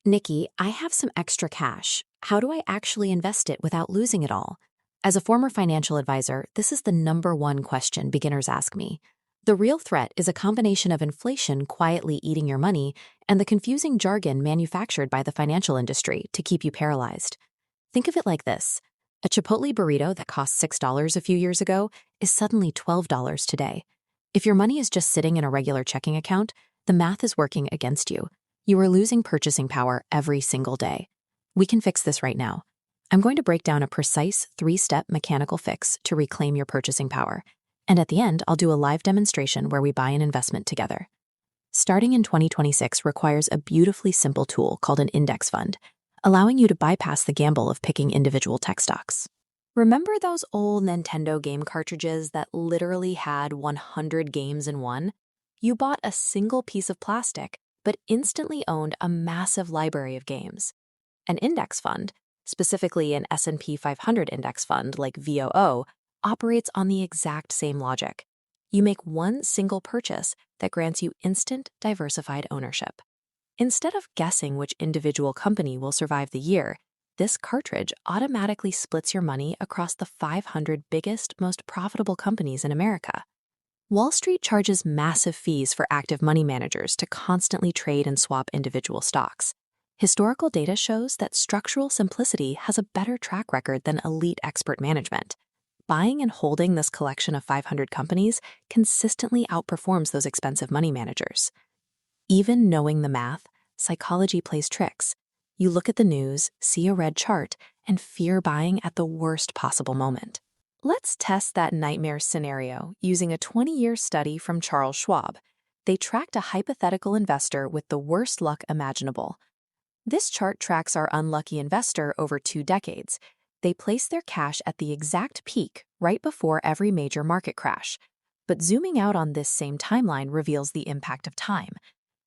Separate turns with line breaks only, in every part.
Nikki, I have some extra cash. How do I actually invest it without losing it all? As a former financial advisor, this is the number one question beginners ask me. The real threat is a combination of inflation quietly eating your money and the confusing jargon manufactured by the financial industry to keep you paralyzed. Think of it like this. A Chipotle burrito that cost $6 a few years ago is suddenly $12 today. If your money is just sitting in a regular checking account, the math is working against you. You are losing purchasing power every single day. We can fix this right now. I'm going to break down a precise 3-step mechanical fix to reclaim your purchasing power. And at the end, I'll do a live demonstration where we buy an investment together. Starting in 2026 requires a beautifully simple tool called an index fund, allowing you to bypass the gamble of picking individual tech stocks. Remember those old Nintendo game cartridges that literally had 100 games in one? You bought a single piece of plastic, but instantly owned a massive library of games. An index fund, specifically an S&P 500 index fund like VOO, operates on the exact same logic. You make one single purchase that grants you instant diversified ownership. Instead of guessing which individual company will survive the year, this cartridge automatically splits your money across the 500 biggest, most profitable companies in America. Wall Street charges massive fees for active money managers to constantly trade and swap individual stocks. Historical data shows that structural simplicity has a better track record than elite expert management. Buying and holding this collection of 500 companies consistently outperforms those expensive money managers. Even knowing the math, psychology plays tricks. You look at the news, see a red chart, and fear buying at the worst possible moment. Let's test that nightmare scenario using a 20-year study from Charles Schwab. They tracked a hypothetical investor with the worst luck imaginable. This chart tracks our unlucky investor over 2 decades. They place their cash at the exact peak right before every major market crash. But zooming out on this same timeline reveals the impact of time.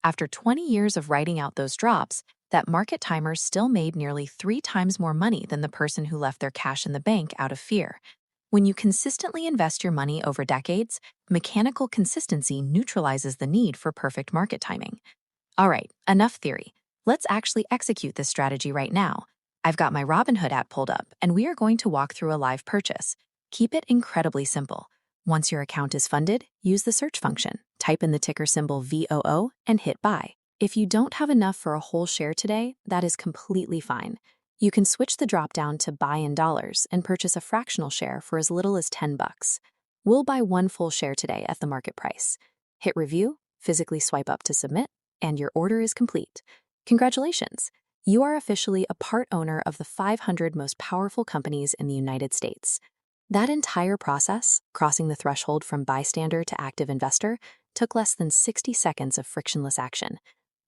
After 20 years of writing out those drops, that market timer still made nearly 3 times more money than the person who left their cash in the bank out of fear. When you consistently invest your money over decades, mechanical consistency neutralizes the need for perfect market timing. All right, enough theory. Let's actually execute this strategy right now. I've got my Robinhood app pulled up, and we are going to walk through a live purchase. Keep it incredibly simple. Once your account is funded, use the search function, type in the ticker symbol VOO, and hit buy. If you don't have enough for a whole share today, that is completely fine. You can switch the dropdown to buy in dollars and purchase a fractional share for as little as $10. We'll buy 1 full share today at the market price. Hit review, physically swipe up to submit, and your order is complete. Congratulations! You are officially a part owner of the 500 most powerful companies in the United States. That entire process, crossing the threshold from bystander to active investor, took less than 60 seconds of frictionless action.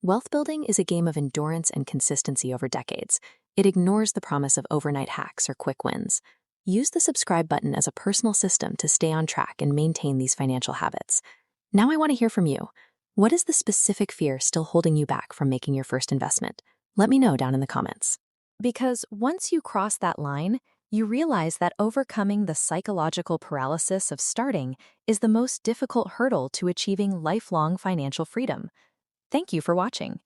Wealth building is a game of endurance and consistency over decades. It ignores the promise of overnight hacks or quick wins. Use the subscribe button as a personal system to stay on track and maintain these financial habits. Now I want to hear from you. What is the specific fear still holding you back from making your first investment? Let me know down in the comments. Because once you cross that line, you realize that overcoming the psychological paralysis of starting is the most difficult hurdle to achieving lifelong financial freedom. Thank you for watching.